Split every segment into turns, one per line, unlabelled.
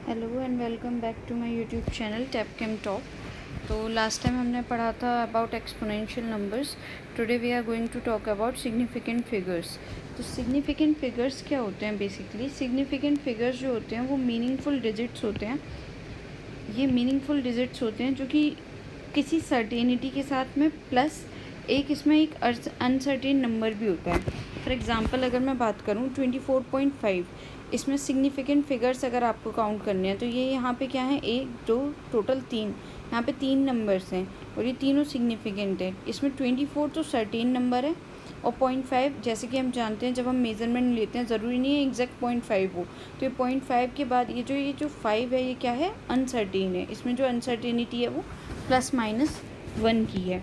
Hello and welcome back to my YouTube channel टेपकेम टॉप। तो लास्ट टाइम हमने पढ़ा था about exponential numbers. Today we are going to talk about significant figures. तो significant figures क्या होते हैं? बेसिकली सिग्निफिकेंट फिगर्स जो होते हैं वो मीनिंगफुल डिजिट्स होते हैं। ये मीनिंगफुल डिजिट्स होते हैं जो कि किसी सर्टेनिटी के साथ में प्लस एक इसमें एक अनसर्टेन नंबर भी होता है। फॉर एग्ज़ाम्पल अगर मैं बात करूँ 24.5, इसमें सिग्निफिकेंट फिगर्स अगर आपको काउंट करने हैं तो ये यहाँ पे क्या है, 1 2 टोटल 3, यहाँ पे 3 नंबर्स हैं और ये तीनों सिग्निफिकेंट है। इसमें 24 तो सर्टेन नंबर है और 0.5 जैसे कि हम जानते हैं जब हम मेज़रमेंट लेते हैं ज़रूरी नहीं है एग्जैक्ट 0.5 हो, तो ये 0.5 के बाद ये जो 5 है ये क्या है, अनसर्टेन है। इसमें जो अनसर्टेनिटी है वो +-1 की है।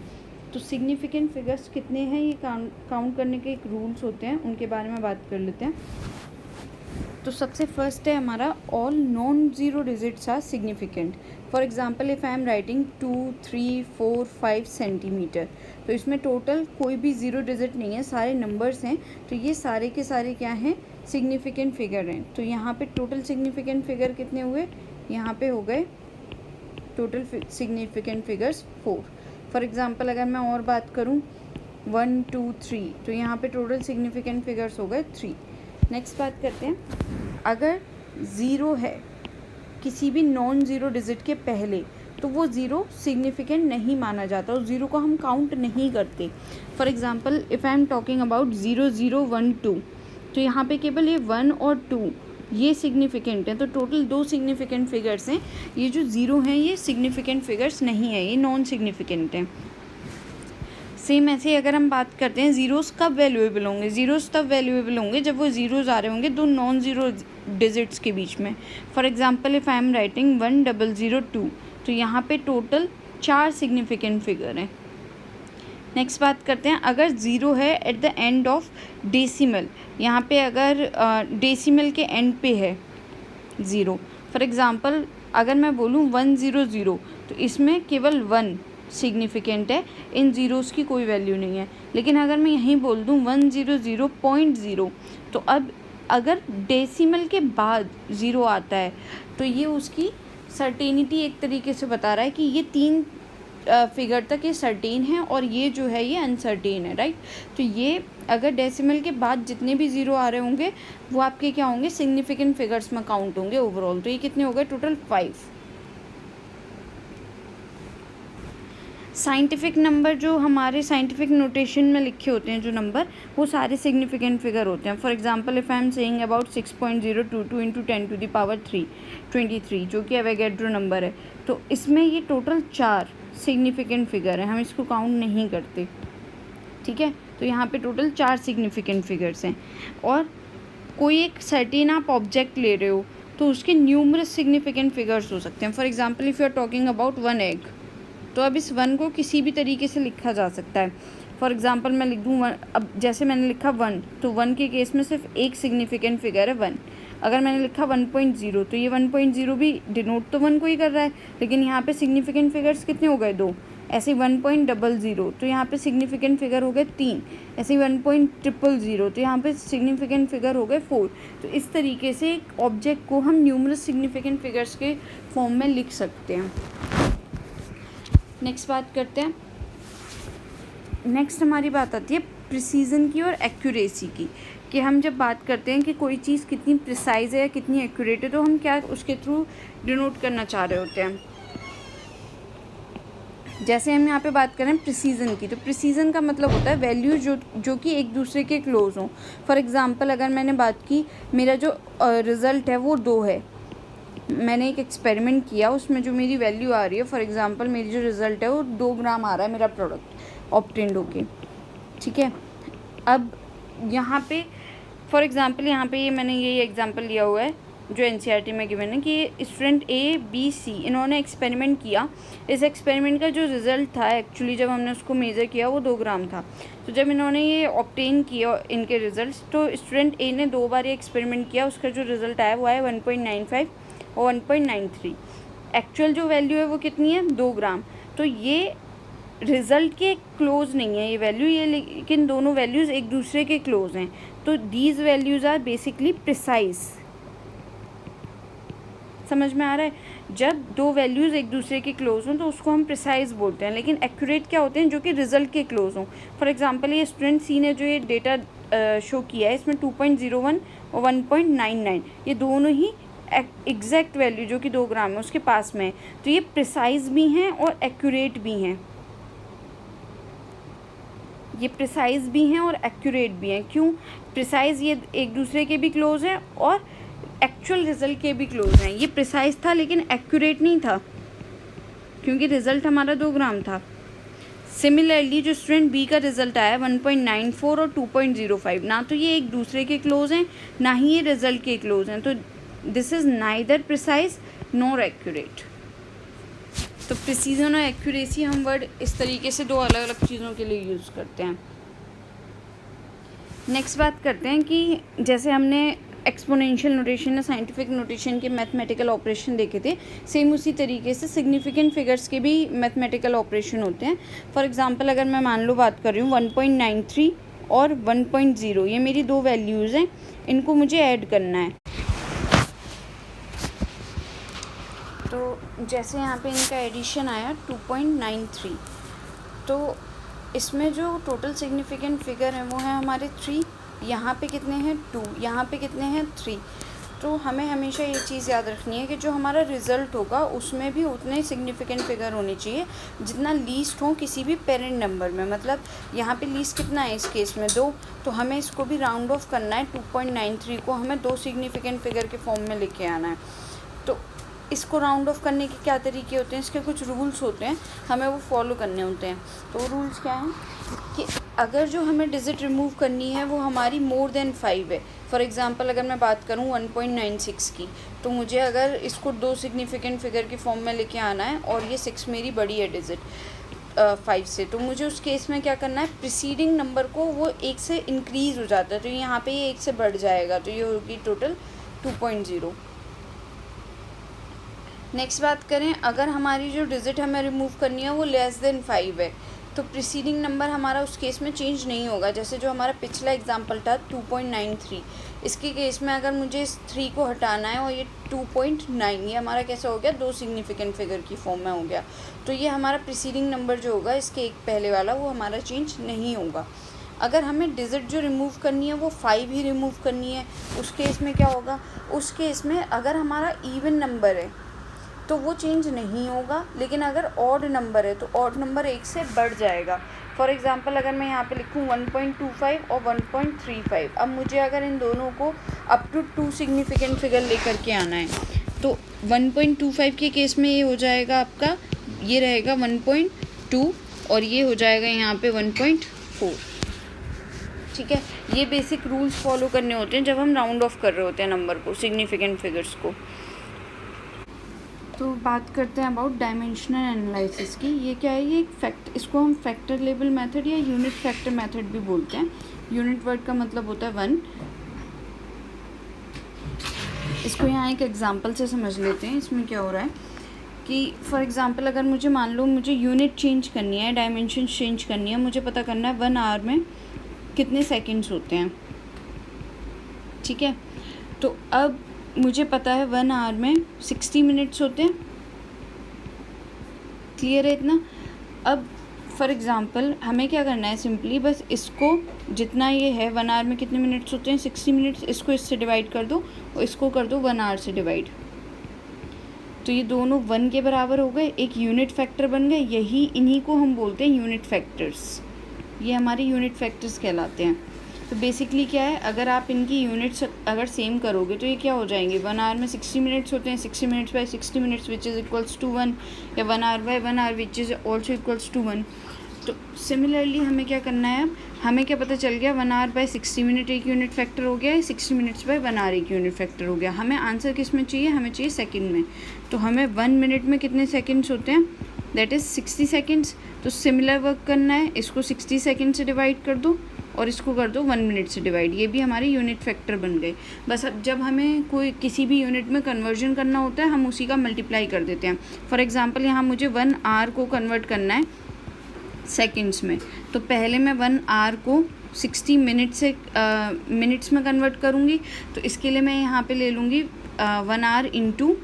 तो सिग्निफिकेंट फिगर्स कितने हैं ये काउंट करने के एक रूल्स होते हैं, उनके बारे में बात कर लेते हैं। तो सबसे फर्स्ट है हमारा all non zero digits are significant. For example if I am writing 2 3 4 5 centimetre, तो इसमें टोटल कोई भी ज़ीरो डिजिट नहीं है, सारे नंबर्स हैं, तो ये सारे के सारे क्या हैं, सिग्निफिकेंट फिगर हैं। तो यहाँ पे टोटल सिग्निफिकेंट फिगर कितने हुए, यहाँ पे हो गए total significant figures 4। For example अगर मैं और बात करूँ 1 2 3, तो यहाँ पे टोटल सिग्निफिकेंट फिगर्स हो गए 3। नेक्स्ट बात करते हैं, अगर ज़ीरो है किसी भी नॉन ज़ीरो डिजिट के पहले तो वो ज़ीरो सिग्निफिकेंट नहीं माना जाता, उस ज़ीरो को हम काउंट नहीं करते। For example if I am talking about 0 0 1 2, तो यहाँ पे केवल ये 1 और 2 ये सिग्निफिकेंट हैं, तो टोटल 2 सिग्निफिकेंट फिगर्स हैं। ये जो ज़ीरो हैं ये सिग्निफिकेंट फिगर्स नहीं है, ये नॉन सिग्निफिकेंट हैं। सेम ऐसे ही अगर हम बात करते हैं ज़ीरोज़ कब वैल्यूएबल होंगे, ज़ीरोज़ तब वैल्यूएबल होंगे जब वो ज़ीरोज़ आ रहे होंगे दो नॉन ज़ीरो डिजिट्स के बीच में। For example if I am writing 1002, तो यहाँ पे टोटल 4 सिग्निफिकेंट फिगर हैं। नेक्स्ट बात करते हैं, अगर ज़ीरो है at the end of decimal, यहाँ पे अगर डेसिमल के एंड पे है ज़ीरो। फॉर एग्ज़ाम्पल अगर मैं बोलूँ 100, तो इसमें केवल 1 सिग्निफिकेंट है, इन ज़ीरोज़ की कोई वैल्यू नहीं है। लेकिन अगर मैं यहीं बोल दूँ 100.0, तो अब अगर डेसिमल के बाद ज़ीरो आता है तो ये उसकी सर्टेनिटी एक तरीके से बता रहा है कि ये 3 फिगर तक ये सर्टेन है और ये जो है ये अनसर्टेन है, राइट। तो ये अगर डेसिमल के बाद जितने भी ज़ीरो आ रहे होंगे वो आपके क्या होंगे, सिग्निफिकेंट फिगर्स में काउंट होंगे ओवरऑल। तो ये कितने हो गए, टोटल 5। साइंटिफिक नंबर जो हमारे साइंटिफिक नोटेशन में लिखे होते हैं जो नंबर, वो सारे सिग्निफिकेंट फिगर होते हैं। For example if I am saying about 6.022 into 10⁻³ 23, जो कि एवोगैड्रो नंबर है, तो इसमें ये टोटल 4 सिग्निफिकेंट फिगर है, हम इसको काउंट नहीं करते, ठीक है। तो यहाँ पे टोटल 4 सिग्निफिकेंट फिगर्स हैं। और कोई एक सर्टेन आप ऑब्जेक्ट ले रहे हो तो उसके न्यूमरस सिग्निफिकेंट फिगर्स हो सकते हैं। For example if you are talking about 1 egg, तो अब इस 1 को किसी भी तरीके से लिखा जा सकता है। फॉर एग्जांपल मैं लिख दूँ 1, अब जैसे मैंने लिखा 1, तो 1 के केस में सिर्फ एक सिग्निफिकेंट फिगर है 1। अगर मैंने लिखा 1.0, तो ये 1.0 भी डिनोट तो 1 को ही कर रहा है, लेकिन यहाँ पे सिग्निफिकेंट फिगर्स कितने हो गए, 2। ऐसे 1.00, तो यहाँ पे सिग्निफिकेंट फिगर हो गए 3। ऐसे 1.000, तो यहाँ पे सिग्निफिकेंट फिगर हो गए 4। तो इस तरीके से एक ऑब्जेक्ट को हम न्यूमरस सिग्निफिकेंट फिगर्स के फॉर्म में लिख सकते हैं। नेक्स्ट बात करते हैं, नेक्स्ट हमारी बात आती है प्रिसीजन की और एक्यूरेसी की, कि हम जब बात करते हैं कि कोई चीज़ कितनी प्रिसाइज है या कितनी एक्यूरेट है, तो हम क्या उसके थ्रू डिनोट करना चाह रहे होते हैं। जैसे हम यहाँ पे बात करें प्रिसीजन की, तो प्रिसीजन का मतलब होता है वैल्यू जो कि एक दूसरे के क्लोज हों। फॉर एग्जांपल अगर मैंने बात की, मेरा जो रिज़ल्ट है वो 2 है, मैंने एक एक्सपेरिमेंट किया, उसमें जो मेरी वैल्यू आ रही है, फॉर एग्जांपल मेरी जो रिज़ल्ट है वो 2 ग्राम आ रहा है मेरा प्रोडक्ट ऑब्टेन्ड होके, ठीक है। अब यहाँ पे फॉर एग्जांपल यहाँ पे ये मैंने ये एग्जांपल लिया हुआ है जो एनसीईआरटी में गिवन है कि स्टूडेंट ए बी सी इन्होंने एक्सपेरिमेंट किया। इस एक्सपेरिमेंट का जो रिज़ल्ट था एक्चुअली जब हमने उसको मेज़र किया वो 2 ग्राम था। तो जब इन्होंने ये ऑब्टेन किया इनके रिज़ल्ट, तो स्टूडेंट ए ने 2 बार ये एक्सपेरिमेंट किया, उसका जो रिज़ल्ट आया वो आया 1.95 और 1.93। एक्चुअल जो वैल्यू है वो कितनी है, 2 ग्राम। तो ये रिज़ल्ट के क्लोज नहीं है ये वैल्यू, ये लेकिन दोनों वैल्यूज़ एक दूसरे के क्लोज हैं। तो these values are basically precise. समझ में आ रहा है? जब दो वैल्यूज़ एक दूसरे के क्लोज हों तो उसको हम प्रिसाइज बोलते हैं, लेकिन एक्यूरेट क्या होते हैं? जो कि रिजल्ट के क्लोज हों। फॉर एग्जांपल ये स्टूडेंट सी ने जो ये डेटा शो किया है, इसमें 2.01 और 1.99 ये दोनों ही एग्जैक्ट वैल्यू जो कि 2 ग्राम है उसके पास में है, तो ये प्रिसाइज भी हैं और एक्यूरेट भी हैं। ये प्रिसाइज भी हैं और एक्यूरेट भी हैं। क्यों? प्रिसाइज ये एक दूसरे के भी क्लोज हैं और एक्चुअल रिज़ल्ट के भी क्लोज हैं। ये प्रिसाइज था लेकिन एक्यूरेट नहीं था, क्योंकि रिज़ल्ट हमारा 2 ग्राम था। सिमिलरली जो स्टूडेंट बी का रिज़ल्ट आया 1.94 और 2.05, ना तो ये एक दूसरे के क्लोज हैं, ना ही ये रिज़ल्ट के क्लोज हैं, तो this is neither precise nor accurate. तो प्रिसीजन और एक्यूरेसी हम वर्ड इस तरीके से दो अलग अलग चीज़ों के लिए यूज़ करते हैं। नेक्स्ट बात करते हैं कि जैसे हमने एक्सपोनेंशियल नोटेशन या साइंटिफिक नोटेशन के मैथमेटिकल ऑपरेशन देखे थे, सेम उसी तरीके से सिग्निफिकेंट फिगर्स के भी मैथमेटिकल ऑपरेशन होते हैं। फॉर एग्जांपल अगर मैं मान लो बात कर रही हूँ 1.93 और 1.0, ये मेरी दो वैल्यूज़ हैं, इनको मुझे ऐड करना है। तो जैसे यहाँ पे इनका एडिशन आया 2.93, तो इसमें जो टोटल सिग्निफिकेंट फिगर है वो है हमारे 3, यहाँ पे कितने हैं 2, यहाँ पे कितने हैं 3। तो हमें हमेशा ये चीज़ याद रखनी है कि जो हमारा रिज़ल्ट होगा उसमें भी उतने सिग्निफिकेंट फिगर होने चाहिए जितना लीस्ट हो किसी भी पेरेंट नंबर में। मतलब यहाँ पे लीस्ट कितना है इस केस में 2, तो हमें इसको भी राउंड ऑफ करना है। 2.93 को हमें 2 सिग्निफिकेंट फिगर के फॉर्म में लेके आना है। तो इसको राउंड ऑफ करने के क्या तरीके होते हैं, इसके कुछ रूल्स होते हैं, हमें वो फॉलो करने होते हैं। तो वो रूल्स क्या हैं कि अगर जो हमें डिजिट रिमूव करनी है वो हमारी मोर देन 5 है। फॉर एग्जांपल अगर मैं बात करूँ 1.96 की, तो मुझे अगर इसको 2 सिग्निफिकेंट फिगर के फॉर्म में लेके आना है और ये 6 मेरी बड़ी है डिजिट 5 से, तो मुझे उस केस में क्या करना है, प्रीसीडिंग नंबर को वो 1 से इंक्रीज़ हो जाता है, तो यहाँ पे ये 1 से बढ़ जाएगा, तो ये होगी टोटल 2.0। नेक्स्ट बात करें, अगर हमारी जो डिजिट हमें रिमूव करनी है वो लेस देन 5 है, तो प्रीसीडिंग नंबर हमारा उस केस में चेंज नहीं होगा। जैसे जो हमारा पिछला एग्जांपल था 2.93, इसके केस में अगर मुझे इस 3 को हटाना है और ये 2.9, ये हमारा कैसा हो गया, 2 सिग्निफिकेंट फिगर की फॉर्म में हो गया। तो ये हमारा प्रीसीडिंग नंबर जो होगा इसके एक पहले वाला वो हमारा चेंज नहीं होगा। अगर हमें डिजिट जो रिमूव करनी है वो 5 ही रिमूव करनी है, उस केस में क्या होगा, उस केस में अगर हमारा इवन नंबर है तो वो चेंज नहीं होगा, लेकिन अगर ऑड नंबर है तो ऑड नंबर 1 से बढ़ जाएगा। फॉर एग्जांपल अगर मैं यहाँ पे लिखूँ 1.25 और 1.35, अब मुझे अगर इन दोनों को अप टू 2 सिग्निफिकेंट फिगर लेकर के आना है, तो 1.25 के केस में ये हो जाएगा आपका, ये रहेगा 1.2 और ये हो जाएगा यहाँ पे 1.4। ठीक है, ये बेसिक रूल्स फॉलो करने होते हैं जब हम राउंड ऑफ कर रहे होते हैं नंबर को, सिग्निफिकेंट फिगर्स को। तो बात करते हैं अबाउट डायमेंशनल एनालिसिस की। ये क्या है, ये एक इसको हम फैक्टर लेवल मेथड या यूनिट फैक्टर मेथड भी बोलते हैं। यूनिट वर्ड का मतलब होता है 1। इसको यहाँ एक एग्जांपल से समझ लेते हैं। इसमें क्या हो रहा है कि फॉर एग्जांपल अगर मुझे मान लो मुझे यूनिट चेंज करनी है, डायमेंशन चेंज करनी है, मुझे पता करना है 1 आवर में कितने सेकेंड्स होते हैं। ठीक है, तो अब मुझे पता है 1 आवर में 60 मिनट्स होते हैं। क्लियर है इतना? अब फॉर एग्ज़ाम्पल हमें क्या करना है, सिंपली बस इसको जितना ये है 1 आवर में कितने मिनट्स होते हैं 60 मिनट्स, इसको इससे डिवाइड कर दो और इसको कर दो 1 आवर से डिवाइड, तो ये दोनों 1 के बराबर हो गए, एक यूनिट फैक्टर बन गए। इन्हीं को हम बोलते हैं यूनिट फैक्टर्स। ये हमारे यूनिट फैक्टर्स कहलाते हैं। तो बेसिकली क्या है, अगर आप इनकी यूनिट्स अगर सेम करोगे तो ये क्या हो जाएंगे, 1 आवर में 60 मिनट्स होते हैं, 60 minutes by 60 minutes which is equals to 1, या 1 hour by 1 hour which is also equals to 1। तो सिमिलरली हमें क्या करना है, अब हमें क्या पता चल गया, 1 आवर बाय 60 मिनट एक यूनिट फैक्टर हो गया है, 60 मिनट्स बाय 1 आवर एक यूनिट फैक्टर हो गया। हमें आंसर किस में चाहिए, हमें चाहिए सेकंड में। तो हमें 1 मिनट में कितने सेकंड्स होते हैं, दैट इज़ 60 सेकंड्स। तो सिमिलर वर्क करना है, इसको 60 सेकंड से डिवाइड कर दो और इसको कर दो 1 मिनट से डिवाइड, ये भी हमारे यूनिट फैक्टर बन गए। बस अब जब हमें कोई किसी भी यूनिट में कन्वर्जन करना होता है हम उसी का मल्टीप्लाई कर देते हैं। फॉर एग्जांपल यहाँ मुझे 1 आवर को कन्वर्ट करना है सेकंड्स में, तो पहले मैं 1 आवर को 60 मिनट से मिनट्स में कन्वर्ट करूँगी। तो इसके लिए मैं यहाँ पे ले लूँगी 1 आवर इंटू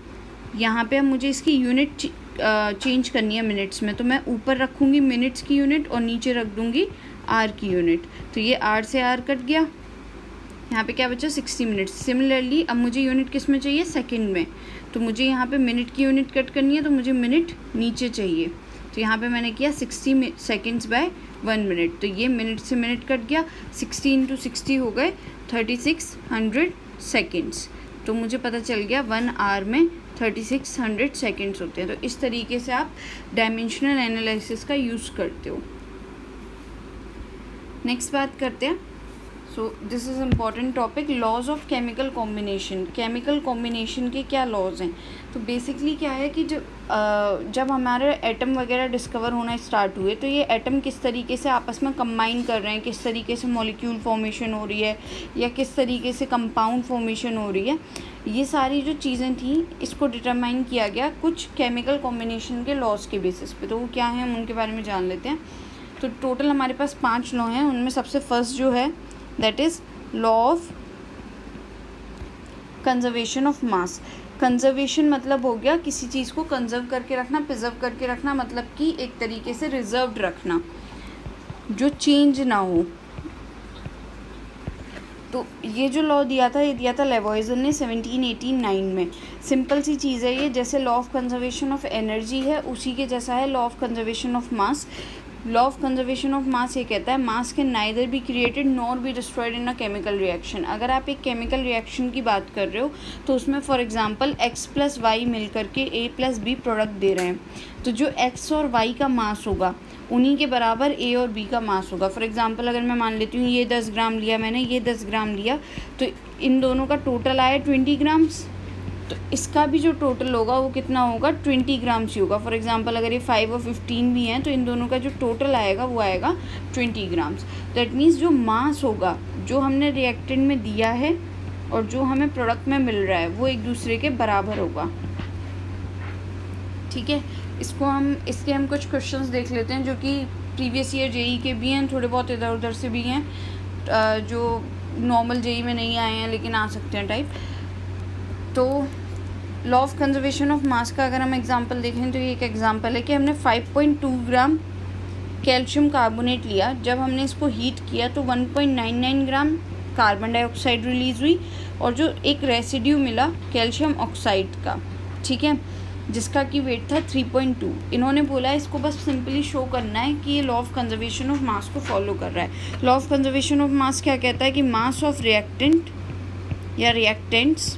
यहाँ पे अब मुझे इसकी यूनिट चेंज करनी है मिनट्स में, तो मैं ऊपर रखूँगी मिनट्स की यूनिट और नीचे रख दूँगी आर की यूनिट। तो ये आर से आर कट गया, यहाँ पे क्या बचा 60 मिनट्स। सिमिलरली अब मुझे यूनिट किस में चाहिए, सेकंड में, तो मुझे यहाँ पे मिनट की यूनिट कट करनी है, तो मुझे मिनट नीचे चाहिए। तो यहाँ पे मैंने किया 60 सेकेंड्स बाय 1 मिनट, तो ये मिनट से मिनट कट गया, 60 × 60 हो गए 3600 सेकेंड्स। तो मुझे पता चल गया 1 आवर में 3600 सेकेंड्स होते हैं। तो इस तरीके से आप डायमेंशनल एनालिसिस का यूज़ करते हो। नेक्स्ट बात करते हैं, so this is important topic, laws of chemical combination. Chemical combination के क्या लॉज हैं? तो बेसिकली क्या है कि जब हमारे एटम वगैरह डिस्कवर होना स्टार्ट हुए, तो ये एटम किस तरीके से आपस में कंबाइन कर रहे हैं, किस तरीके से मॉलिक्यूल फॉर्मेशन हो रही है या किस तरीके से कंपाउंड फॉर्मेशन हो रही है, ये सारी जो चीज़ें थी इसको डिटरमाइन किया गया कुछ केमिकल कॉम्बिनेशन के लॉज के बेसिस पे। तो वो क्या हैं हम उनके बारे में जान लेते हैं। तो टोटल हमारे पास 5 लॉ हैं, उनमें सबसे फर्स्ट जो है that is law of conservation of mass. Conservation मतलब हो गया किसी चीज़ को कंजर्व करके रखना, प्रिजर्व करके रखना, मतलब कि एक तरीके से रिजर्व्ड रखना, जो चेंज ना हो। तो ये जो लॉ दिया था, ये दिया था लेवॉइजर ने 1789 में। सिंपल सी चीज़ है ये, जैसे law of conservation of energy है उसी के जैसा है law of conservation of mass. Law of conservation of मास ये कहता है मास can neither be created nor be destroyed in a chemical reaction. अगर आप एक केमिकल रिएक्शन की बात कर रहे हो तो उसमें फॉर एग्जांपल x + y मिल करके a + b प्रोडक्ट दे रहे हैं, तो जो x और y का मास होगा उन्हीं के बराबर a और b का मास होगा। फॉर एग्जांपल अगर मैं मान लेती हूँ ये 10 ग्राम लिया मैंने, ये 10 ग्राम लिया, तो इन दोनों का टोटल आया 20 ग्राम्स, तो इसका भी जो टोटल होगा वो कितना होगा 20 ग्राम्स ही होगा। फॉर एग्जांपल अगर ये 5 और 15 भी हैं तो इन दोनों का जो टोटल आएगा वो आएगा 20 ग्राम्स। दैट मीन्स जो मास होगा जो हमने रिएक्टेंट में दिया है और जो हमें प्रोडक्ट में मिल रहा है वो एक दूसरे के बराबर होगा। ठीक है, इसके हम कुछ क्वेश्चंस देख लेते हैं जो कि प्रीवियस ईयर जेई के भी हैं, थोड़े बहुत इधर उधर से भी हैं, जो नॉर्मल जेई में नहीं आए हैं लेकिन आ सकते हैं टाइप। तो लॉ ऑफ कंजर्वेशन ऑफ मास का अगर हम एग्जांपल देखें तो ये एक एग्जांपल है कि हमने 5.2 ग्राम कैल्शियम कार्बोनेट लिया, जब हमने इसको हीट किया तो 1.99 ग्राम कार्बन डाइऑक्साइड रिलीज़ हुई और जो एक रेसिड्यू मिला कैल्शियम ऑक्साइड का, ठीक है, जिसका कि वेट था 3.2। इन्होंने बोला इसको बस सिंपली शो करना है कि ये law of conservation of mass को फॉलो कर रहा है। Law of conservation of mass क्या कहता है कि मास ऑफ रिएक्टेंट या reactants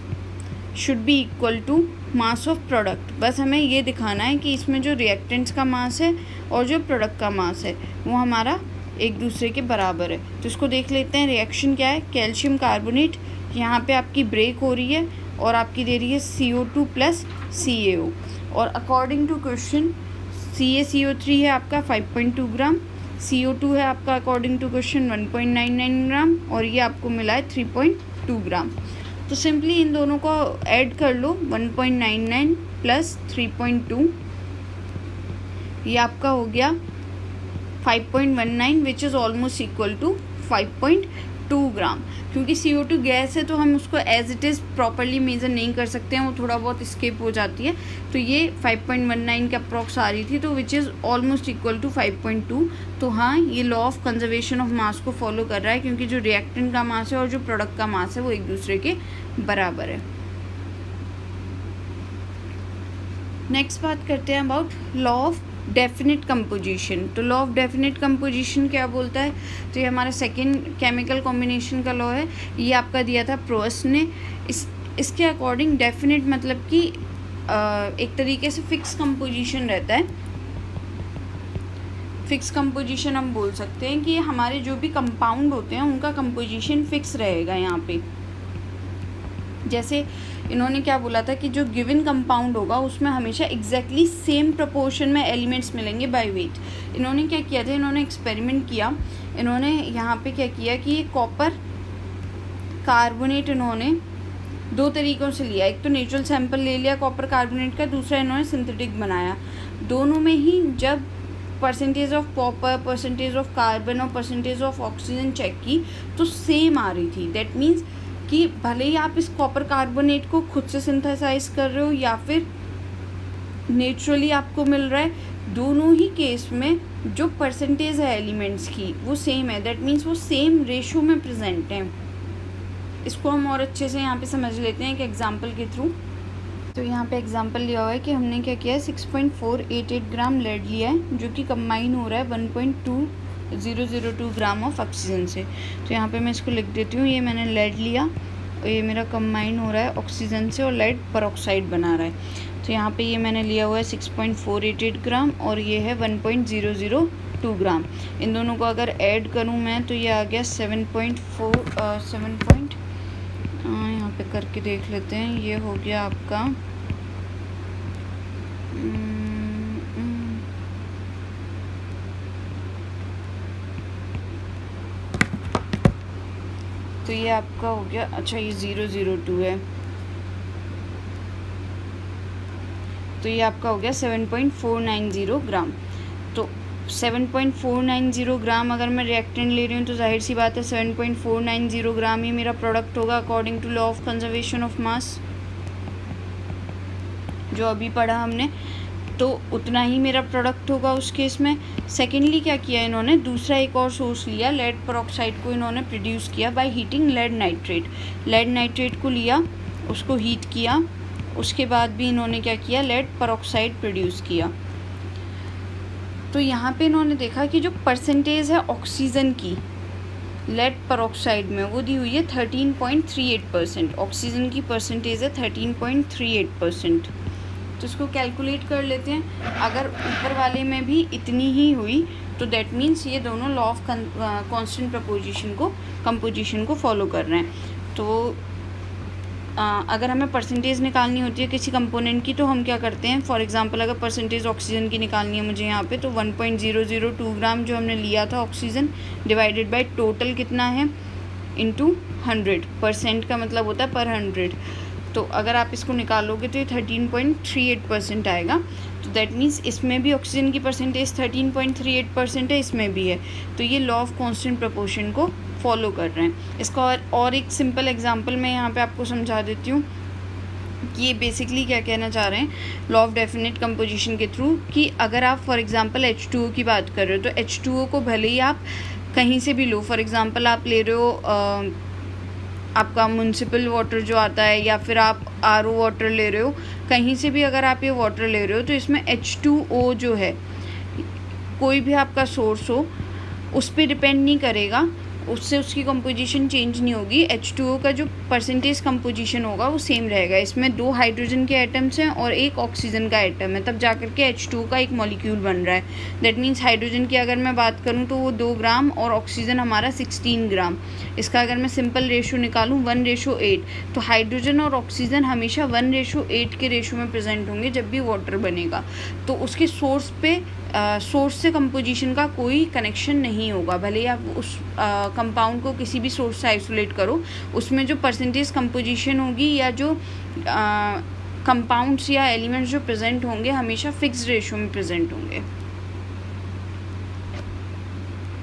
should be equal to mass of product. बस हमें ये दिखाना है कि इसमें जो रिएक्टेंट्स का मास है और जो प्रोडक्ट का मास है वो हमारा एक दूसरे के बराबर है। तो इसको देख लेते हैं, रिएक्शन क्या है, कैल्शियम कार्बोनेट यहाँ पे आपकी ब्रेक हो रही है और आपकी दे रही है CO2 + CaO, और अकॉर्डिंग टू क्वेश्चन CaCO3 है आपका 5.2 ग्राम, CO2 है आपका अकॉर्डिंग टू क्वेश्चन 1.99 ग्राम और ये आपको मिला है 3.2 ग्राम। तो सिंपली इन दोनों को ऐड कर लो, 1.99 + 3.2, ये आपका हो गया 5.19 which is almost equal to 5.2 gram. क्योंकि CO2 गैस है तो हम उसको as it is properly measure नहीं कर सकते हैं, वो थोड़ा बहुत स्किप हो जाती है। तो ये 5.19 के अप्रॉक्स आ रही थी, तो which is almost equal to 5.2। तो हाँ, ये law of conservation of mass को फॉलो कर रहा है क्योंकि जो रिएक्टेंट का मास है और जो प्रोडक्ट का मास है वो एक दूसरे के बराबर है। नेक्स्ट बात करते हैं about law of definite composition. तो लॉ ऑफ डेफिनेट कंपोजिशन क्या बोलता है, तो ये हमारा सेकेंड केमिकल कॉम्बिनेशन का लॉ है, ये आपका दिया था प्रोस्ट ने। इसके अकॉर्डिंग डेफिनेट मतलब कि एक तरीके से फिक्स कंपोजिशन रहता है। फिक्स कंपोजिशन हम बोल सकते हैं कि हमारे जो भी कंपाउंड होते हैं उनका कंपोजिशन फिक्स रहेगा यहाँ पे। जैसे इन्होंने क्या बोला था कि जो गिवन कंपाउंड होगा उसमें हमेशा एग्जैक्टली सेम प्रोपोर्शन में एलिमेंट्स मिलेंगे बाय वेट। इन्होंने क्या किया था, इन्होंने एक्सपेरिमेंट किया, इन्होंने यहाँ पे क्या किया कि ये कॉपर कार्बोनेट इन्होंने 2 तरीक़ों से लिया। एक तो नेचुरल सैंपल ले लिया कॉपर कार्बोनेट का, दूसरा इन्होंने सिंथेटिक बनाया। दोनों में ही जब percentage of copper, percentage of carbon और परसेंटेज ऑफ ऑक्सीजन चेक की तो सेम आ रही थी। दैट मीन्स कि भले ही आप इस कॉपर कार्बोनेट को खुद से सिंथेसाइज कर रहे हो या फिर नेचुरली आपको मिल रहा है। दोनों ही केस में जो परसेंटेज है एलिमेंट्स की वो सेम है, दैट मीन्स वो सेम रेशो में प्रेजेंट हैं। इसको हम और अच्छे से यहाँ पे समझ लेते हैं एक एग्जांपल के थ्रू। तो यहाँ पे एग्जांपल लिया हुआ है कि हमने क्या किया है, 6.488 ग्राम लेड लिया है जो कि कंबाइन हो रहा है 1.2002 ग्राम ऑफ ऑक्सीजन से। तो यहाँ पे मैं इसको लिख देती हूँ, ये मैंने लेड लिया और ये मेरा कंबाइन हो रहा है ऑक्सीजन से और लेड परऑक्साइड बना रहा है। तो यहाँ पे ये मैंने लिया हुआ है 6.488 ग्राम और ये है 1.002 ग्राम। इन दोनों को अगर ऐड करूँ मैं तो ये आ गया 7 यहाँ पे करके देख लेते हैं। ये हो गया आपका तो ये आपका हो गया, अच्छा ये 002 है, तो ये आपका हो गया 7.490 ग्राम। तो 7.490 ग्राम अगर मैं रिएक्टेंट ले रही हूँ तो जाहिर सी बात है 7.490 ग्राम ही मेरा प्रोडक्ट होगा according to law of conservation of mass जो अभी पढ़ा हमने। तो उतना ही मेरा प्रोडक्ट होगा उस केस में। सेकेंडली क्या किया इन्होंने, दूसरा एक और सोर्स लिया, लेड परऑक्साइड को इन्होंने प्रोड्यूस किया by heating lead nitrate. Lead nitrate को लिया, उसको हीट किया, उसके बाद भी इन्होंने क्या किया, लेड परऑक्साइड प्रोड्यूस किया। तो यहाँ पे इन्होंने देखा कि जो परसेंटेज है ऑक्सीजन की लेड परऑक्साइड में वो दी हुई है 13.38%। ऑक्सीजन की परसेंटेज है 13.38%। तो इसको कैलकुलेट कर लेते हैं। अगर ऊपर वाले में भी इतनी ही हुई तो दैट मीन्स ये दोनों लॉ ऑफ कांस्टेंट कंपोजिशन को फॉलो कर रहे हैं। तो अगर हमें परसेंटेज निकालनी होती है किसी कंपोनेंट की तो हम क्या करते हैं, फॉर एग्जांपल अगर परसेंटेज ऑक्सीजन की निकालनी है मुझे यहाँ पे, तो 1.002 ग्राम जो हमने लिया था ऑक्सीजन डिवाइडेड बाय टोटल कितना है इंटू 100%। का मतलब होता है पर 100। तो अगर आप इसको निकालोगे तो ये 13.38% आएगा। तो दैट मीन्स इसमें भी ऑक्सीजन की परसेंटेज 13.38% है, इसमें भी है। तो ये लॉ ऑफ कांस्टेंट प्रपोर्शन को फॉलो कर रहे हैं। इसका और एक सिंपल एग्जांपल मैं यहाँ पे आपको समझा देती हूँ कि ये बेसिकली क्या कहना चाह रहे हैं लॉ ऑफ डेफिनेट कंपोजिशन के थ्रू, कि अगर आप फॉर एग्जांपल H2O की बात कर रहे हो तो H2O को भले ही आप कहीं से भी लो, फॉर एग्जांपल आप ले रहे हो आपका म्यूनसिपल वाटर जो आता है या फिर आप RO वाटर ले रहे हो, कहीं से भी अगर आप ये वाटर ले रहे हो तो इसमें H2O जो है कोई भी आपका सोर्स हो उस पर डिपेंड नहीं करेगा, उससे उसकी कंपोजिशन चेंज नहीं होगी। H2O का जो परसेंटेज कंपोजिशन होगा वो सेम रहेगा। इसमें 2 हाइड्रोजन के एटम्स हैं और 1 ऑक्सीजन का एटम है, तब जाकर के H2O का एक मॉलिक्यूल बन रहा है। दैट मीन्स हाइड्रोजन की अगर मैं बात करूँ तो वो 2 ग्राम और ऑक्सीजन हमारा 16 ग्राम। इसका अगर मैं सिंपल रेशो निकालूँ 1:8, तो हाइड्रोजन और ऑक्सीजन हमेशा 1:8 के रेशो में प्रेजेंट होंगे जब भी वाटर बनेगा। तो उसके सोर्स से कंपोजिशन का कोई कनेक्शन नहीं होगा, भले ही आप उस कंपाउंड को किसी भी सोर्स से आइसोलेट करो, उसमें जो परसेंटेज कंपोजिशन होगी या जो कंपाउंड्स या एलिमेंट्स जो प्रेजेंट होंगे हमेशा फिक्स्ड रेशो में प्रेजेंट होंगे।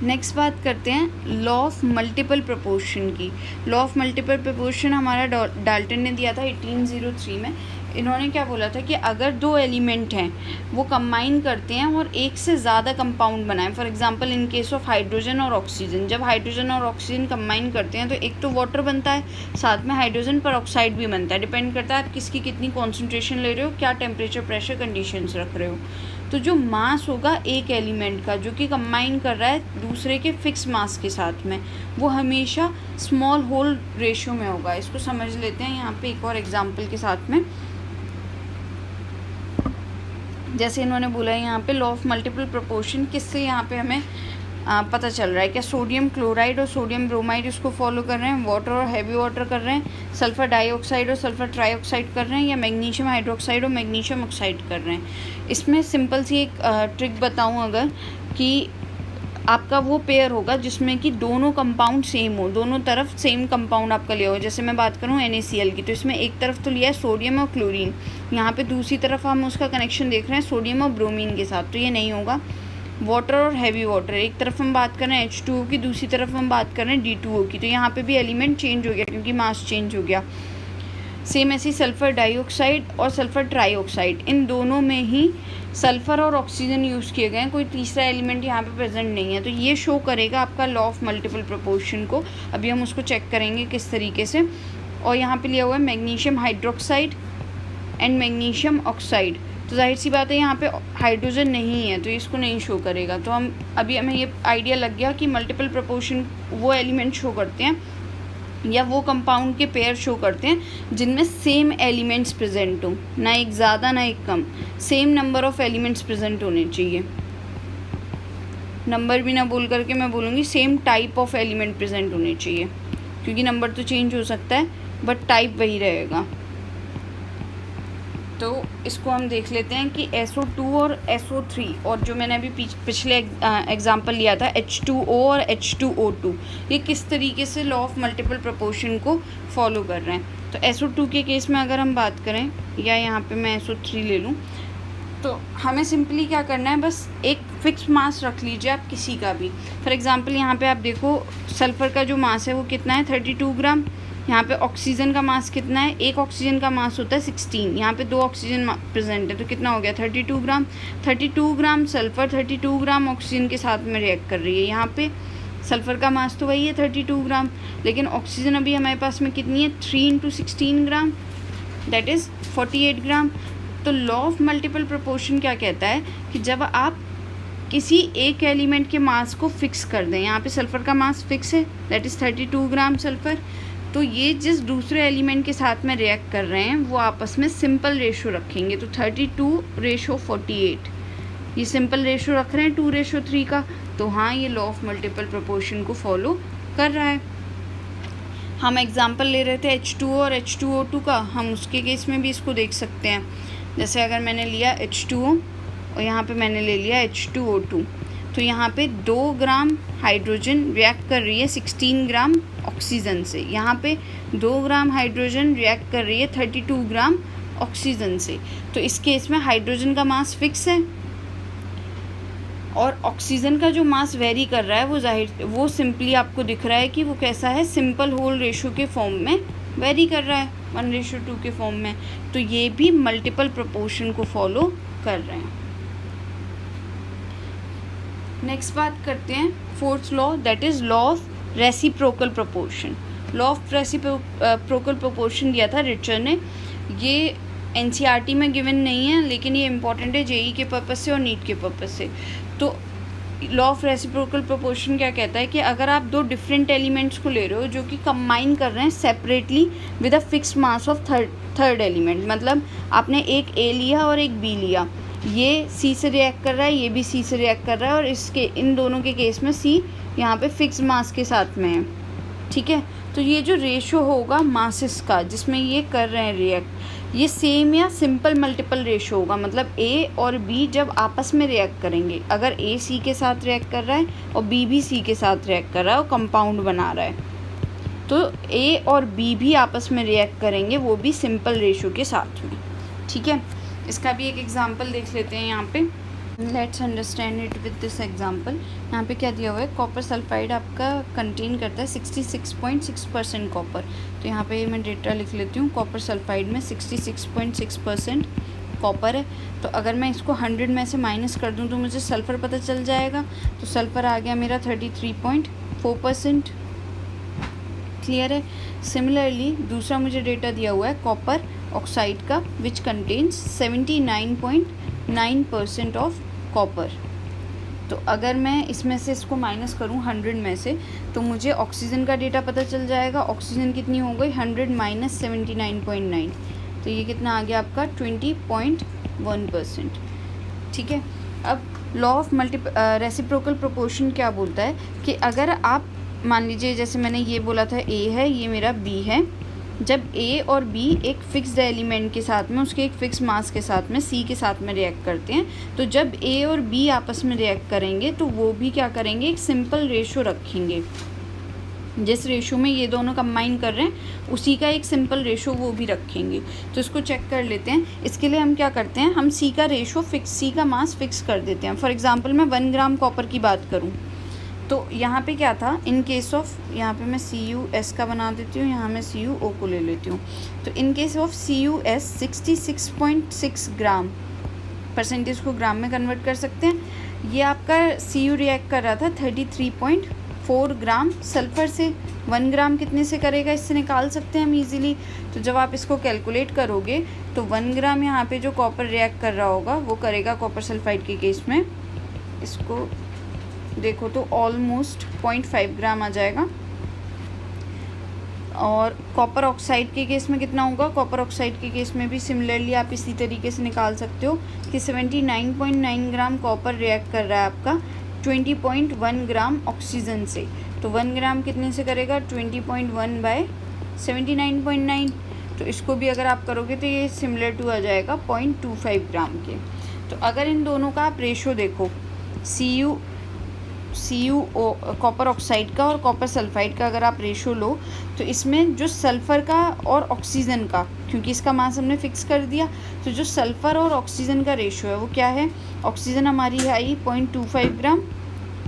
नेक्स्ट बात करते हैं लॉ ऑफ मल्टीपल प्रोपोर्शन की। लॉ ऑफ मल्टीपल प्रोपोर्शन हमारा डाल्टन ने दिया था 1803 में। इन्होंने क्या बोला था कि अगर 2 एलिमेंट हैं वो कंबाइन करते हैं और एक से ज़्यादा कंपाउंड बनाएं, for example in case of hydrogen और ऑक्सीजन, जब हाइड्रोजन और ऑक्सीजन कंबाइन करते हैं तो एक तो वाटर बनता है, साथ में हाइड्रोजन परऑक्साइड भी बनता है। डिपेंड करता है आप किसकी कितनी कॉन्सेंट्रेशन ले रहे हो, क्या टेम्परेचर प्रेशर कंडीशंस रख रहे हो। तो जो मास होगा एक एलिमेंट का जो कि कंबाइन कर रहा है दूसरे के फिक्स मास के साथ में, वो हमेशा स्मॉल होल रेशियो में होगा। इसको समझ लेते हैं यहाँ पे एक और एग्जांपल के साथ में। जैसे इन्होंने बोला है यहाँ पे लॉ ऑफ मल्टीपल प्रोपोर्शन, किससे यहाँ पे हमें पता चल रहा है क्या सोडियम क्लोराइड और सोडियम ब्रोमाइड इसको फॉलो कर रहे हैं, वाटर और हैवी वाटर कर रहे हैं, सल्फर डाइऑक्साइड और सल्फर ट्राइऑक्साइड कर रहे हैं, या मैग्नीशियम हाइड्रोक्साइड और मैग्नीशियम ऑक्साइड कर रहे हैं। इसमें सिंपल सी एक ट्रिक बताऊँ अगर, कि आपका वो पेयर होगा जिसमें कि दोनों कंपाउंड सेम हो, दोनों तरफ सेम कंपाउंड आपका लिया हो। जैसे मैं बात करूँ NaCl की, तो इसमें एक तरफ तो लिया है सोडियम और क्लोरीन, यहाँ पे दूसरी तरफ हम उसका कनेक्शन देख रहे हैं सोडियम और ब्रोमीन के साथ, तो ये नहीं होगा। वाटर और हैवी वाटर, एक तरफ हम बात कर रहे हैं H2O की, दूसरी तरफ हम बात कर रहे हैं D2O की, तो यहाँ पे भी एलिमेंट चेंज हो गया क्योंकि मास चेंज हो गया। सेम ऐसी सल्फ़र डाइऑक्साइड और सल्फ़र ट्राईऑक्साइड, इन दोनों में ही सल्फ़र और ऑक्सीजन यूज़ किए गए हैं, कोई तीसरा एलिमेंट यहाँ पे प्रेजेंट नहीं है। तो ये शो करेगा आपका लॉ ऑफ मल्टीपल प्रोपोर्शन को। अभी हम उसको चेक करेंगे किस तरीके से। और यहाँ पे लिया हुआ है magnesium hydroxide and magnesium oxide. तो जाहिर सी बात है यहाँ पे हाइड्रोजन नहीं है, तो इसको नहीं शो करेगा। तो हमें ये आइडिया लग गया कि मल्टीपल प्रोपोर्शन वो एलिमेंट शो करते हैं या वो कंपाउंड के पेयर शो करते हैं जिनमें सेम एलिमेंट्स प्रेजेंट हों, ना एक ज़्यादा ना एक कम, same number of elements present होने चाहिए। नंबर भी ना बोल करके मैं बोलूँगी same type of element present होने चाहिए, क्योंकि नंबर तो चेंज हो सकता है बट टाइप वही रहेगा। तो इसको हम देख लेते हैं कि SO2 और SO3, और जो मैंने अभी पिछले एग्जांपल लिया था H2O और H2O2, ये किस तरीके से लॉ ऑफ मल्टीपल प्रोपोर्शन को फॉलो कर रहे हैं। तो SO2 के केस में अगर हम बात करें, या यहाँ पे मैं SO3 ले लूँ, तो हमें सिंपली क्या करना है, बस एक फ़िक्स मास रख लीजिए आप किसी का भी। फॉर एग्ज़ाम्पल यहाँ पे आप देखो सल्फ़र का जो मास है वो कितना है, 32 ग्राम। यहाँ पे ऑक्सीजन का मास कितना है, एक ऑक्सीजन का मास होता है 16, यहाँ पे 2 ऑक्सीजन प्रेजेंट है, तो कितना हो गया 32 ग्राम। 32 ग्राम सल्फ़र 32 ग्राम ऑक्सीजन के साथ में रिएक्ट कर रही है। यहाँ पे सल्फ़र का मास तो वही है 32 ग्राम, लेकिन ऑक्सीजन अभी हमारे पास में कितनी है, 3 × 16 ग्राम, दैट इज़ 48 ग्राम। तो लॉ ऑफ मल्टीपल प्रोपोर्शन क्या कहता है कि जब आप किसी एक एलिमेंट के मास को फिक्स कर दें, यहाँ पे सल्फ़र का मास फिक्स है, दैट इज़ 32 ग्राम सल्फ़र, तो ये जिस दूसरे एलिमेंट के साथ में रिएक्ट कर रहे हैं वो आपस में सिंपल रेशो रखेंगे। तो 32:48, ये सिंपल रेशो रख रहे हैं 2:3 का। तो हाँ, ये लॉ ऑफ मल्टीपल प्रोपोर्शन को फॉलो कर रहा है। हम एग्जांपल ले रहे थे H2O और H2O2 का, हम उसके केस में भी इसको देख सकते हैं। जैसे अगर मैंने लिया H2O और यहाँ पे मैंने ले लिया H2O2, तो यहाँ पे 2 ग्राम हाइड्रोजन रिएक्ट कर रही है 16 ग्राम ऑक्सीजन से। यहाँ पे 2 ग्राम हाइड्रोजन रिएक्ट कर रही है 32 ग्राम ऑक्सीजन से। तो इस केस में हाइड्रोजन का मास फिक्स है और ऑक्सीजन का जो मास वेरी कर रहा है वो सिंपली आपको दिख रहा है कि वो कैसा है, सिंपल होल रेशो के फॉर्म में वेरी कर रहा है, 1:2 के फॉर्म में। तो ये भी मल्टीपल प्रोपोर्शन को फॉलो कर रहे हैं। नेक्स्ट बात करते हैं fourth law, that is law of reciprocal proportion. Law of reciprocal proportion दिया था रिचर ने। ये NCERT में गिवन नहीं है, लेकिन ये इम्पॉर्टेंट है JEE के पर्पज़ से और नीट के पर्पज़ से। तो लॉ ऑफ रेसिप्रोकल प्रोपोर्शन क्या कहता है कि अगर आप 2 डिफरेंट एलिमेंट्स को ले रहे हो जो कि कंबाइन कर रहे हैं separately with a fix mass of third element, मतलब आपने एक A लिया और एक B लिया, ये C से रिएक्ट कर रहा है, ये भी C से रिएक्ट कर रहा है, और इन दोनों के केस में C यहाँ पे फिक्स मास के साथ में है, ठीक है। तो ये जो रेशो होगा मासेस का जिसमें ये कर रहे हैं रिएक्ट, ये सेम या सिंपल मल्टीपल रेशो होगा। मतलब A और B जब आपस में रिएक्ट करेंगे, अगर A C के साथ रिएक्ट कर रहा है और B भी C के साथ रिएक्ट कर रहा है और कंपाउंड बना रहा है, तो A और B भी आपस में रिएक्ट करेंगे, वो भी सिंपल रेशो के साथ में, ठीक है। इसका भी एक एग्जांपल देख लेते हैं यहाँ पे। Let's understand it with this example. यहाँ पे क्या दिया हुआ है, कॉपर सल्फाइड आपका कंटेन करता है 66.6% कॉपर। तो यहाँ पे मैं डेटा लिख लेती हूँ, कॉपर सल्फाइड में 66.6% कॉपर है। तो अगर मैं इसको 100 में से माइनस कर दूँ तो मुझे सल्फ़र पता चल जाएगा। तो सल्फ़र आ गया मेरा 33.4%, क्लियर है। सिमिलरली दूसरा मुझे डेटा दिया हुआ है कॉपर ऑक्साइड का, विच कंटेन्स 79.9% ऑफ कॉपर। तो अगर मैं इसमें से इसको माइनस करूँ 100 में से, तो मुझे ऑक्सीजन का डेटा पता चल जाएगा। ऑक्सीजन कितनी हो गई, 100 माइनस 79.9, तो ये कितना आ गया आपका 20.1%, ठीक है। अब लॉ ऑफ रेसिप्रोकल प्रोपोर्शन क्या बोलता है कि अगर आप मान लीजिए, जैसे मैंने ये बोला था A है, ये मेरा B है, जब A और B एक फिक्स्ड एलिमेंट के साथ में, उसके एक फिक्स मास के साथ में C के साथ में रिएक्ट करते हैं, तो जब A और B आपस में रिएक्ट करेंगे तो वो भी क्या करेंगे, एक सिंपल रेशो रखेंगे। जिस रेशो में ये दोनों कंबाइन कर रहे हैं उसी का एक सिंपल रेशो वो भी रखेंगे। तो इसको चेक कर लेते हैं। इसके लिए हम क्या करते हैं, हम C का रेशो फिक्स, C का मास फिक्स कर देते हैं। फॉर एग्जांपल मैं 1 ग्राम कॉपर की बात करूं तो यहाँ पे क्या था, इन केस ऑफ, यहाँ पे मैं CuS का बना देती हूँ, यहाँ मैं CuO को ले लेती हूँ। तो in case of CuS 66.6 gram, percentage को ग्राम में कन्वर्ट कर सकते हैं। ये आपका Cu रिएक्ट कर रहा था 33.4 ग्राम सल्फ़र से। 1 ग्राम कितने से करेगा, इससे निकाल सकते हैं हम इजीली। तो जब आप इसको कैलकुलेट करोगे तो 1 ग्राम यहाँ पे जो कॉपर रिएक्ट कर रहा होगा वो करेगा कॉपर सल्फाइड के केस में, इसको देखो तो ऑलमोस्ट 0.5 ग्राम आ जाएगा। और कॉपर ऑक्साइड के केस में कितना होगा, कॉपर ऑक्साइड के केस में भी सिमिलरली आप इसी तरीके से निकाल सकते हो कि 79.9 ग्राम कॉपर रिएक्ट कर रहा है आपका 20.1 ग्राम ऑक्सीजन से। तो 1 ग्राम कितने से करेगा, 20.1 बाय 79.9। तो इसको भी अगर आप करोगे तो ये सिमिलर टू आ जाएगा 0.25 ग्राम के। तो अगर इन दोनों का आप रेशो देखो, CuO कॉपर ऑक्साइड का और कॉपर सल्फाइड का अगर आप रेशो लो, तो इसमें जो सल्फ़र का और ऑक्सीजन का, क्योंकि इसका मास हमने फिक्स कर दिया, तो जो सल्फ़र और ऑक्सीजन का रेशो है वो क्या है, ऑक्सीजन हमारी आई 0.25 ग्राम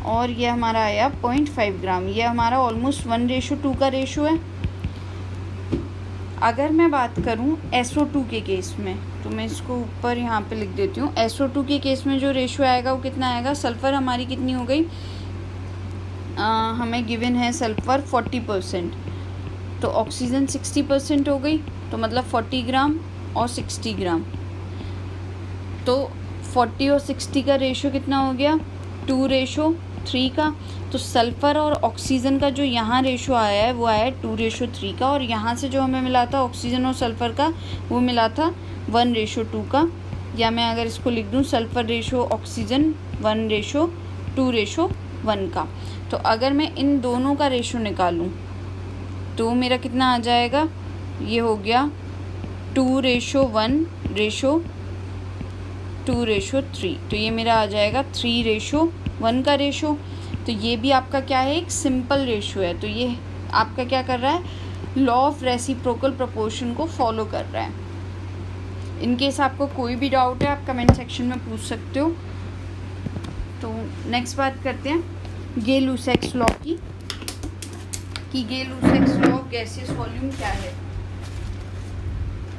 और ये हमारा आया 0.5 ग्राम। ये हमारा ऑलमोस्ट 1:2 का रेशो है। अगर मैं बात करूं SO2 के केस में, तो मैं इसको ऊपर यहाँ पे लिख देती हूँ। SO2 के केस में जो रेशो आएगा वो कितना आएगा, सल्फ़र हमारी कितनी हो गई, हमें गिवन है सल्फ़र 40%, तो ऑक्सीजन 60% हो गई, तो मतलब 40 ग्राम और 60 ग्राम। तो 40 और 60 का रेशो कितना हो गया, 2:3 का। तो सल्फ़र और ऑक्सीजन का जो यहाँ रेशो आया है वो आया है 2:3 का, और यहाँ से जो हमें मिला था ऑक्सीजन और सल्फ़र का वो मिला था 1:2 का। या मैं अगर इसको लिख दूँ सल्फ़र रेशो ऑक्सीजन 1:2:1 का। तो अगर मैं इन दोनों का रेशो निकालूँ तो मेरा कितना आ जाएगा, ये हो गया 2:1:2:3। तो ये मेरा आ जाएगा 3:1 का रेशो। तो ये भी आपका क्या है, एक सिंपल रेशो है। तो ये आपका क्या कर रहा है, लॉ ऑफ रेसिप्रोकल प्रोपोर्शन को फॉलो कर रहा है। इन केस आपको कोई भी डाउट है आप कमेंट सेक्शन में पूछ सकते हो। तो नेक्स्ट बात करते हैं गे-लुसैक्स लॉ की, कि Gay-Lussac's law of gaseous volume क्या है।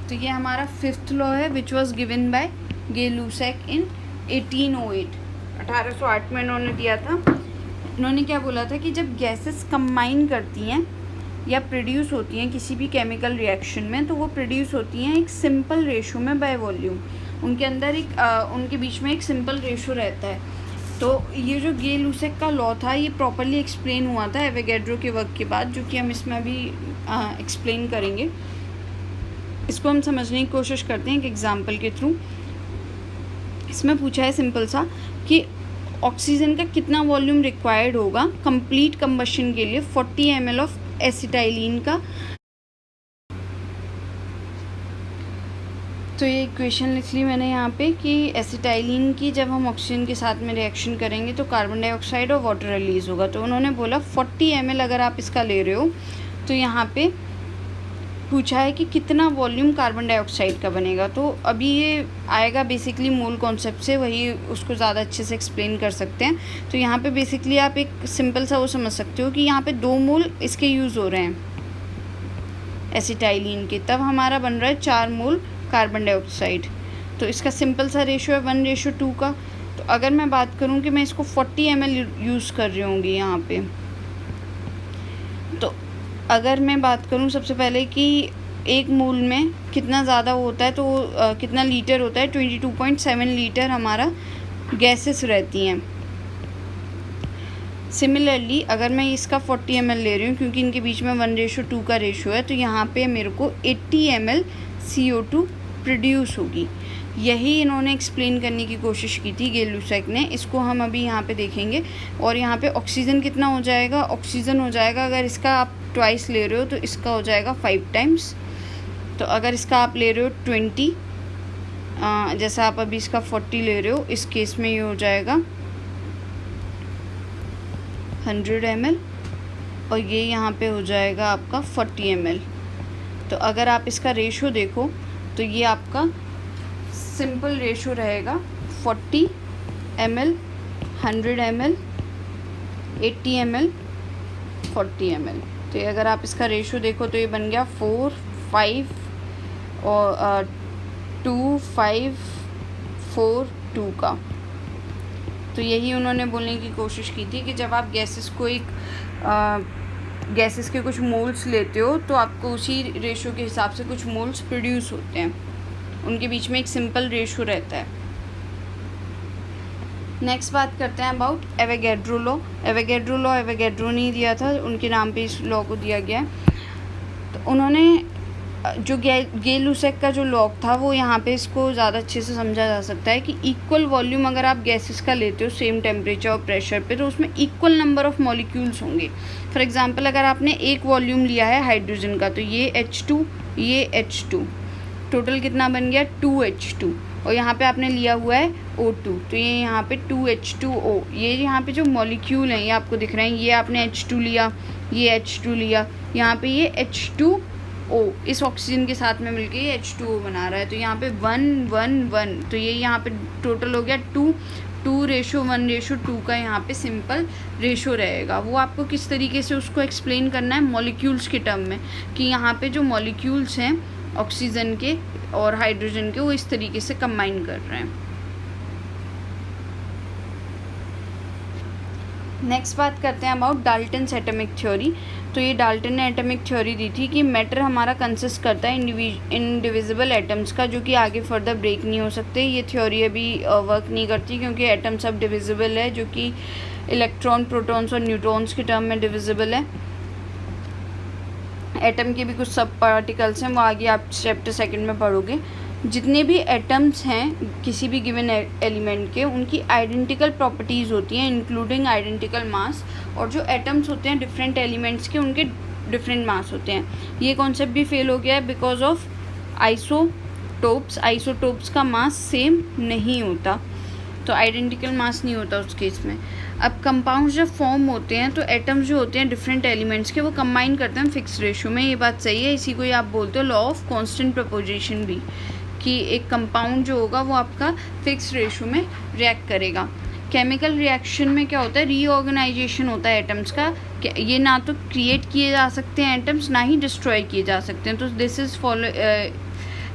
तो ये हमारा 5th लॉ है विच वॉज गिवन बाय गे-लुसैक इन 1808। 1808 में इन्होंने दिया था। इन्होंने क्या बोला था कि जब गैसेस कंबाइन करती हैं या प्रोड्यूस होती हैं किसी भी केमिकल रिएक्शन में, तो वो प्रोड्यूस होती हैं एक सिंपल रेशो में बाय वॉल्यूम। उनके अंदर एक उनके बीच में एक सिंपल रेशो रहता है। तो ये जो गे-लुसैक का लॉ था ये प्रॉपरली एक्सप्लेन हुआ था एवोगैड्रो के वर्क के बाद, जो कि हम इसमें अभी एक्सप्लेन करेंगे। इसको हम समझने की कोशिश करते हैं एक एग्जांपल के थ्रू। इसमें पूछा है सिंपल सा कि ऑक्सीजन का कितना वॉल्यूम रिक्वायर्ड होगा कंप्लीट कंबशन के लिए 40 ml ऑफ एसिटाइलिन का। तो ये इक्वेशन लिख ली मैंने यहाँ पे कि एसिटाइलिन की जब हम ऑक्सीजन के साथ में रिएक्शन करेंगे तो कार्बन डाइऑक्साइड और वाटर रिलीज़ होगा। तो उन्होंने बोला 40 ml अगर आप इसका ले रहे हो तो यहाँ पे पूछा है कि कितना वॉल्यूम कार्बन डाइऑक्साइड का बनेगा। तो अभी ये आएगा बेसिकली मोल कॉन्सेप्ट से, वही उसको ज़्यादा अच्छे से एक्सप्लेन कर सकते हैं। तो यहाँ पे बेसिकली आप एक सिंपल सा वो समझ सकते हो कि यहाँ पे 2 मोल इसके यूज़ हो रहे हैं एसिटाइलिन के, तब हमारा बन रहा है 4 मोल कार्बन डाइऑक्साइड। तो इसका सिंपल सा रेशो है 1:2 का। तो अगर मैं बात करूँ कि मैं इसको 40 ml यूज़ कर रही होंगी यहाँ पे, तो अगर मैं बात करूँ सबसे पहले कि 1 मोल में कितना ज़्यादा होता है, तो कितना लीटर होता है, 22.7 लीटर हमारा गैसेस रहती हैं। सिमिलरली अगर मैं इसका 40 ml ले रही हूँ, क्योंकि इनके बीच में 1:2 का रेशो है, तो यहाँ पे मेरे को 80 ml CO2 प्रोड्यूस होगी। यही इन्होंने एक्सप्लेन करने की कोशिश की थी गे-लुसैक ने। इसको हम अभी यहाँ पे देखेंगे। और यहाँ पे ऑक्सीजन कितना हो जाएगा, ऑक्सीजन हो जाएगा, अगर इसका आप ट्वाइस ले रहे हो तो इसका हो जाएगा 5 टाइम्स। तो अगर इसका आप ले रहे हो 20, जैसा आप अभी इसका 40 ले रहे हो, इस केस में ये हो जाएगा 100 ml, और ये यहाँ पे हो जाएगा आपका 40 ml। तो अगर आप इसका रेशो देखो तो ये आपका सिंपल रेशो रहेगा 40 ml, 100 ml, 80 ml 40 ml। तो ये अगर आप इसका रेशो देखो तो ये बन गया 4 5 और 2 5 4 2 का। तो यही उन्होंने बोलने की कोशिश की थी कि जब आप गैसेस को गैसेस के कुछ मोल्स लेते हो तो आपको उसी रेशो के हिसाब से कुछ मोल्स प्रोड्यूस होते हैं, उनके बीच में एक सिंपल रेशो रहता है। नेक्स्ट बात करते हैं अबाउट एवोगैड्रो लॉ। एवोगैड्रो नहीं दिया था, उनके नाम पे इस लॉ को दिया गया है। तो उन्होंने जो गे-लुसेक का जो लॉ था वो यहाँ पे इसको ज़्यादा अच्छे से समझा जा सकता है कि इक्वल वॉल्यूम अगर आप गैसेस का लेते हो सेम टेम्परेचर और प्रेशर पे, तो उसमें इक्वल नंबर ऑफ मॉलिक्यूल्स होंगे। फॉर एग्जांपल अगर आपने एक वॉल्यूम लिया है हाइड्रोजन का, तो ये H2 ये H2, टोटल कितना बन गया 2H2, और यहाँ पे आपने लिया हुआ है O2, तो ये यहाँ पे 2H2O। ये यहाँ पे जो मॉलिक्यूल हैं ये आपको दिख रहे हैं, ये आपने H2 लिया, ये H2 लिया, यहाँ पे ये H2O इस ऑक्सीजन के साथ में मिलके ये H2O बना रहा है। तो यहाँ पे 1 1 1, तो ये यहाँ पे टोटल हो गया 2:1:2 का यहाँ पे सिंपल रेशो रहेगा। वो आपको किस तरीके से उसको एक्सप्लेन करना है मॉलिक्यूल्स के टर्म में, कि यहाँ पे जो मॉलिक्यूल्स हैं ऑक्सीजन के और हाइड्रोजन के वो इस तरीके से कंबाइन कर रहे हैं। नेक्स्ट बात करते हैं अबाउट डाल्टन्स एटॉमिक थ्योरी। तो ये डाल्टन ने एटॉमिक थ्योरी दी थी कि मैटर हमारा कंसिस्ट करता है इंडिविजिबल एटम्स का, जो कि आगे फर्दर ब्रेक नहीं हो सकते। ये थ्योरी अभी वर्क नहीं करती क्योंकि एटम सब डिविजिबल है, जो कि इलेक्ट्रॉन, प्रोटॉन्स और न्यूट्रॉन्स के टर्म में डिविजिबल है। एटम के भी कुछ सब पार्टिकल्स हैं, वो आगे आप चैप्टर 2 में पढ़ोगे। जितने भी एटम्स हैं किसी भी गिवन एलिमेंट के, उनकी आइडेंटिकल प्रॉपर्टीज़ होती हैं इंक्लूडिंग आइडेंटिकल मास, और जो एटम्स होते हैं डिफरेंट एलिमेंट्स के उनके डिफरेंट मास होते हैं। ये कॉन्सेप्ट भी फेल हो गया है बिकॉज ऑफ आइसोटोप्स का मास सेम नहीं होता, तो आइडेंटिकल मास नहीं होता उस केस में। अब कंपाउंड्स जब फॉर्म होते हैं तो एटम्स जो होते हैं डिफरेंट एलिमेंट्स के वो कंबाइन करते हैं फिक्स रेशो में, ये बात सही है। इसी को ही आप बोलते हो लॉ ऑफ कांस्टेंट प्रपोजिशन भी, कि एक कंपाउंड जो होगा वो आपका फिक्स रेशो में रिएक्ट करेगा। केमिकल रिएक्शन में क्या होता है, रीऑर्गेनाइजेशन होता है एटम्स का। ये ना तो क्रिएट किए जा सकते हैं एटम्स, ना ही डिस्ट्रॉय किए जा सकते हैं। तो दिस इज़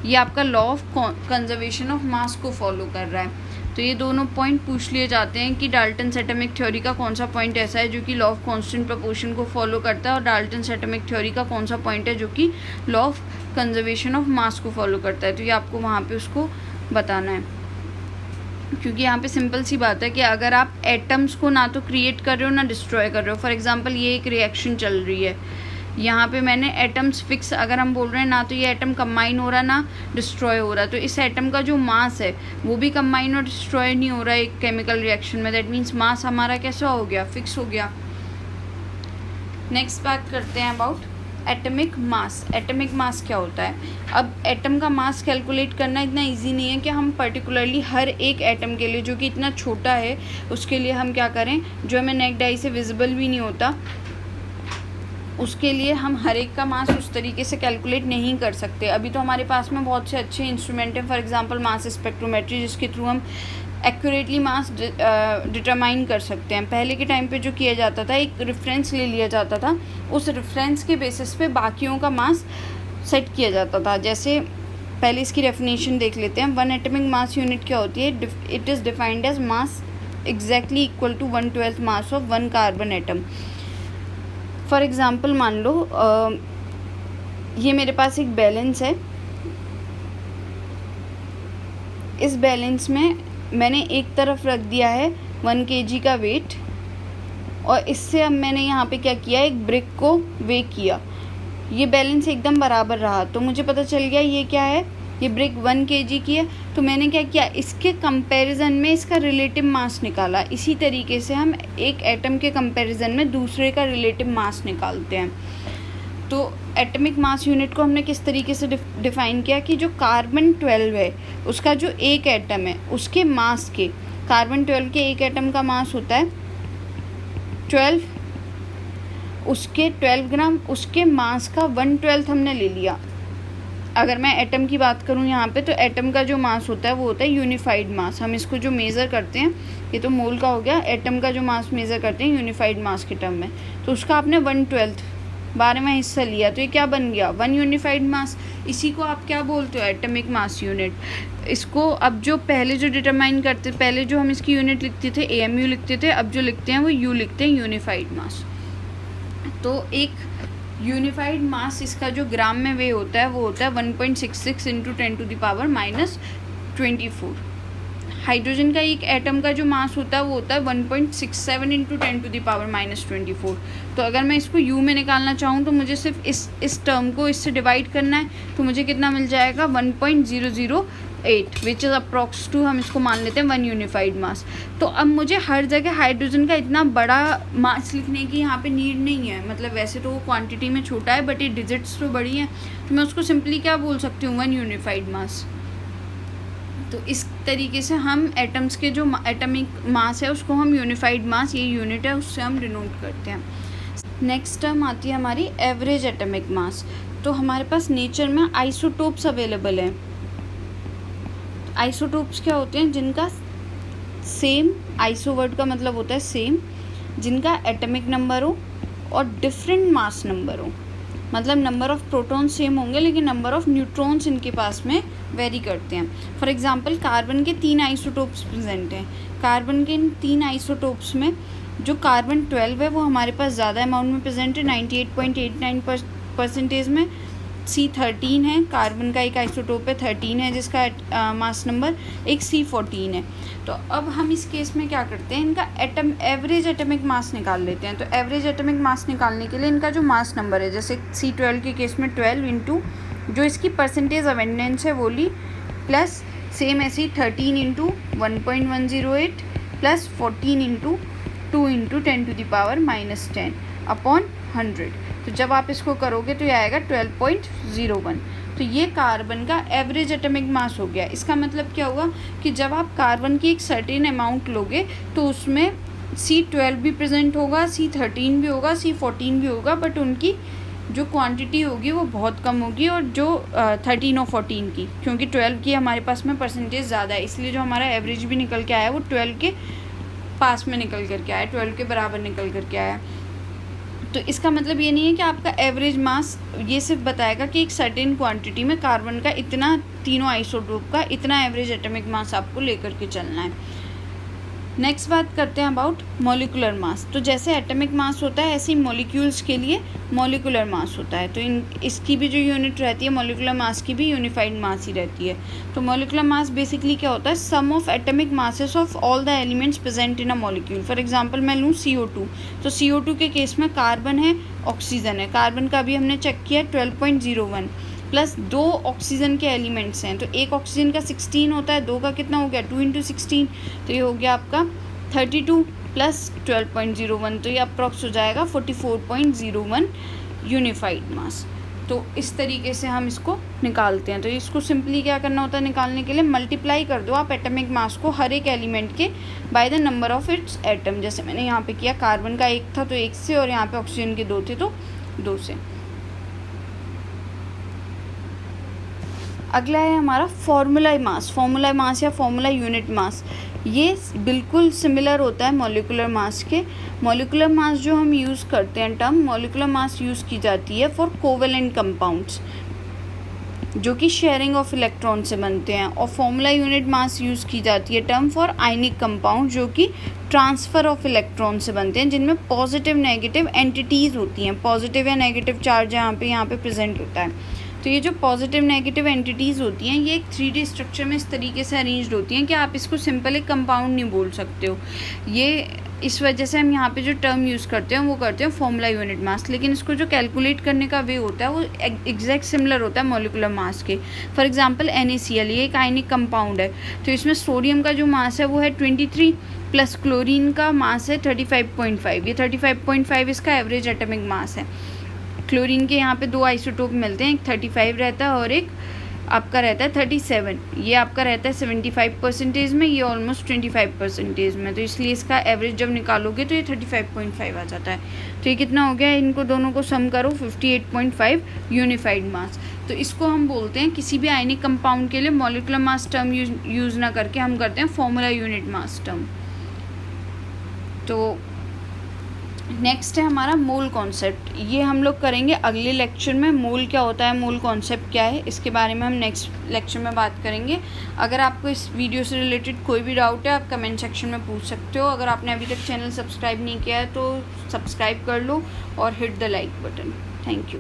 ये आपका law of conservation of mass को फॉलो कर रहा है। तो ये दोनों पॉइंट पूछ लिए जाते हैं कि डाल्टन्स एटॉमिक थ्योरी का कौन सा पॉइंट ऐसा है जो कि लॉ ऑफ कांस्टेंट प्रोपोर्शन को फॉलो करता है, और डाल्टन्स एटॉमिक थ्योरी का कौन सा पॉइंट है जो कि law of conservation of mass को फॉलो करता है। तो ये आपको वहाँ पे उसको बताना है, क्योंकि यहाँ पे सिंपल सी बात है कि अगर आप एटम्स को ना तो क्रिएट कर रहे हो ना डिस्ट्रॉय कर रहे हो। फॉर एग्जांपल ये एक रिएक्शन चल रही है, यहाँ पे मैंने एटम्स फिक्स, अगर हम बोल रहे हैं ना तो ये एटम कंबाइन हो रहा ना डिस्ट्रॉय हो रहा, तो इस एटम का जो मास है वो भी कंबाइन और डिस्ट्रॉय नहीं हो रहा है एक केमिकल रिएक्शन में। दैट मीन्स मास हमारा कैसा हो गया, फिक्स हो गया। नेक्स्ट बात करते हैं about atomic mass. Atomic mass क्या होता है? अब एटम का मास कैलकुलेट करना इतना इजी नहीं है कि हम पर्टिकुलरली हर एक एटम के लिए जो कि इतना छोटा है उसके लिए हम क्या करें, जो हमें नेक्ड आई से विजिबल भी नहीं होता, उसके लिए हम हर एक का मास उस तरीके से कैलकुलेट नहीं कर सकते। अभी तो हमारे पास में बहुत से अच्छे इंस्ट्रूमेंट हैं, फॉर एग्जांपल मास स्पेक्ट्रोमेट्री, जिसके थ्रू हम एक्यूरेटली मास डिटरमाइन कर सकते हैं। पहले के टाइम पे जो किया जाता था, एक रेफरेंस ले लिया जाता था, उस रेफरेंस के बेसिस पे बाकियों का मास सेट किया जाता था। जैसे पहले इसकी डेफिनेशन देख लेते हैं। 1 एटॉमिक मास यूनिट क्या होती है? It is defined as mass exactly equal to 1/12 mass of 1 carbon atom. For example मान लो ये मेरे पास एक बैलेंस है, इस बैलेंस में मैंने एक तरफ रख दिया है 1 kg का वेट, और इससे अब मैंने यहाँ पे क्या किया, एक ब्रिक को वे किया। ये बैलेंस एकदम बराबर रहा, तो मुझे पता चल गया ये क्या है, ये ब्रिक 1 kg की है। तो मैंने क्या किया, इसके कंपैरिजन में इसका रिलेटिव मास निकाला। इसी तरीके से हम एक एटम के कंपैरिजन में दूसरे का रिलेटिव मास निकालते हैं। तो एटॉमिक मास यूनिट को हमने किस तरीके से डिफ़ाइन किया कि जो कार्बन 12 है उसका जो एक एटम है उसके मास के, कार्बन 12 के एक एटम का मास होता है 12, उसके 12 ग्राम, उसके मास का 1/12 हमने ले लिया। अगर मैं एटम की बात करूँ यहाँ पे, तो एटम का जो मास होता है वो होता है यूनिफाइड मास। हम इसको जो मेज़र करते हैं, ये तो मोल का हो गया, एटम का जो मास मेज़र करते हैं यूनिफाइड मास के टर्म में, तो उसका आपने 1/12 12वां हिस्सा लिया, तो ये क्या बन गया, 1 यूनिफाइड मास। इसी को आप क्या बोलते हो, एटमिक मास यूनिट। इसको अब जो पहले जो डिटरमाइन करते, पहले जो हम इसकी यूनिट लिखते थे AMU लिखते थे, अब जो लिखते हैं वो U लिखते हैं, यूनिफाइड मास। तो एक यूनिफाइड मास इसका जो ग्राम में वे होता है वो होता है 1.66 इंटू 10⁻⁻24। हाइड्रोजन का एक एटम का जो मास होता है वो होता है 1.67 इंटू 10⁻⁻24। तो अगर मैं इसको U में निकालना चाहूँ तो मुझे सिर्फ इस टर्म को इससे डिवाइड करना है, तो मुझे कितना मिल जाएगा, 1.008, विच इज़ अप्रॉक्स टू, हम इसको मान लेते हैं 1 यूनिफाइड मास। तो अब मुझे हर जगह हाइड्रोजन का इतना बड़ा मास लिखने की यहाँ पे नीड नहीं है, मतलब वैसे तो वो क्वांटिटी में छोटा है बट ये डिजिट्स तो बड़ी हैं, तो मैं उसको सिंपली क्या बोल सकती हूँ, 1 यूनिफाइड मास। तो इस तरीके से हम एटम्स के जो एटमिक मास है उसको हम यूनिफाइड मास, ये यूनिट है, उससे हम डिनोट करते हैं। नेक्स्ट टर्म आती है हमारी एवरेज एटमिक मास। तो हमारे पास नेचर में आइसोटोप्स अवेलेबल हैं। आइसोटोप्स क्या होते हैं, जिनका सेम, आइसो वर्ड का मतलब होता है सेम, जिनका एटमिक नंबर हो और डिफरेंट मास नंबर हो, मतलब नंबर ऑफ़ प्रोटॉन सेम होंगे लेकिन नंबर ऑफ़ न्यूट्रॉन्स इनके पास में वेरी करते हैं। फॉर एग्जांपल कार्बन के 3 आइसोटोप्स प्रेजेंट हैं। कार्बन के इन 3 आइसोटोप्स में जो कार्बन 12 है वो हमारे पास ज़्यादा अमाउंट में प्रेजेंट है, 98.89% में। C13 है, कार्बन का एक आइसोटोप है 13 है जिसका मास नंबर, एक C14 है। तो अब हम इस केस में क्या करते हैं, इनका एवरेज एटमिक मास निकाल लेते हैं। तो एवरेज एटमिक मास निकालने के लिए इनका जो मास नंबर है, जैसे C12 के केस में 12 इंटू जो इसकी परसेंटेज अवेंडेंस है वो ली, प्लस सेम ऐसे ही 13 into 1.108 plus 14 into 2 into 10⁻⁻10 upon 100। तो जब आप इसको करोगे तो ये आएगा 12.01। तो ये कार्बन का एवरेज एटमिक मास हो गया। इसका मतलब क्या हुआ कि जब आप कार्बन की एक सर्टेन अमाउंट लोगे तो उसमें C12 भी प्रेजेंट होगा, C13 भी होगा, C14 भी होगा, बट उनकी जो क्वांटिटी होगी वो बहुत कम होगी, और जो 13 और 14 की, क्योंकि 12 की हमारे पास में परसेंटेज ज़्यादा है, इसलिए जो हमारा एवरेज भी निकल के आया वो 12 के पास में निकल करके आया, 12 के बराबर निकल करके आया। तो इसका मतलब ये नहीं है कि आपका एवरेज मास, ये सिर्फ बताएगा कि एक सर्टेन क्वांटिटी में कार्बन का इतना, तीनों आइसोटोप का इतना एवरेज एटमिक मास आपको लेकर के चलना है। नेक्स्ट बात करते हैं अबाउट मॉलिकुलर मास। तो जैसे एटमिक मास होता है ऐसे ही मॉलिक्यूल्स के लिए मॉलिकुलर मास होता है। तो इसकी भी जो यूनिट रहती है मॉलिकुलर मास की भी यूनिफाइड मास ही रहती है। तो मॉलिकुलर मास बेसिकली क्या होता है, sum of atomic masses of all the elements present in a molecule. For example मैं लूँ CO2, तो CO2 के केस में कार्बन है, ऑक्सीजन है। कार्बन का भी हमने चेक किया 12.01 प्लस 2 ऑक्सीजन के एलिमेंट्स हैं, तो एक ऑक्सीजन का 16 होता है, 2 का कितना हो गया 2 इंटू 16, तो ये हो गया आपका 32 प्लस 12.01, तो ये अप्रॉक्स हो जाएगा 44.01 यूनिफाइड मास। तो इस तरीके से हम इसको निकालते हैं। तो इसको सिंपली क्या करना होता है निकालने के लिए, मल्टीप्लाई कर दो आप एटमिक मास को हर एक एलिमेंट के by the number of its atom. जैसे मैंने यहाँ पे किया, कार्बन का 1 था तो 1 से, और यहाँ पे ऑक्सीजन के 2 थे तो 2 से। अगला है हमारा फॉर्मूला मास या फॉर्मूला यूनिट मास। ये बिल्कुल सिमिलर होता है मॉलिकुलर मास के। मॉलिकुलर मास जो हम यूज़ करते हैं टर्म, मॉलिकुलर मास यूज़ की जाती है फॉर कोवेलेंट कंपाउंड्स जो कि शेयरिंग ऑफ इलेक्ट्रॉन से बनते हैं, और फॉर्मूला यूनिट मास यूज़ की जाती है टर्म फॉर आयनिक कंपाउंड जो कि ट्रांसफ़र ऑफ इलेक्ट्रॉन से बनते हैं, जिनमें पॉजिटिव नेगेटिव एंटिटीज़ होती हैं। पॉजिटिव या नेगेटिव चार्ज यहाँ पे प्रेजेंट होता है। तो ये जो पॉजिटिव नेगेटिव एंटिटीज़ होती हैं ये एक 3D स्ट्रक्चर में इस तरीके से अरेंज्ड होती हैं कि आप इसको सिंपल एक कंपाउंड नहीं बोल सकते हो। ये इस वजह से हम यहाँ पे जो टर्म यूज़ करते हैं वो करते हैं फॉर्मूला यूनिट मास, लेकिन इसको जो कैलकुलेट करने का वे होता है वो एग्जैक्ट सिमिलर होता है मॉलिकुलर मास के। फॉर एग्जांपल NaCl, ये एक आयनिक कंपाउंड है, तो इसमें सोडियम का जो मास है वो है 23 प्लस क्लोरीन का मास है 35.5। ये 35.5 इसका एवरेज एटमिक मास है। क्लोरीन के यहाँ पे 2 आइसोटोप मिलते हैं, एक 35 रहता है और एक आपका रहता है 37। ये आपका रहता है 75% में, ये ऑलमोस्ट 25% में, तो इसलिए इसका एवरेज जब निकालोगे तो ये 35.5 आ जाता है। तो ये कितना हो गया, इनको दोनों को सम करो 58.5 यूनिफाइड मास। तो इसको हम बोलते हैं, किसी भी आयनिक कंपाउंड के लिए मॉलिक्यूलर मास टर्म यूज़ ना करके हम करते हैं फॉर्मूला यूनिट मास टर्म। तो नेक्स्ट है हमारा मोल कॉन्सेप्ट। ये हम लोग करेंगे अगले लेक्चर में। मोल क्या होता है, मोल कॉन्सेप्ट क्या है, इसके बारे में हम नेक्स्ट लेक्चर में बात करेंगे। अगर आपको इस वीडियो से रिलेटेड कोई भी डाउट है, आप कमेंट सेक्शन में पूछ सकते हो। अगर आपने अभी तक चैनल सब्सक्राइब नहीं किया है तो सब्सक्राइब कर लो और hit the like button. Thank you.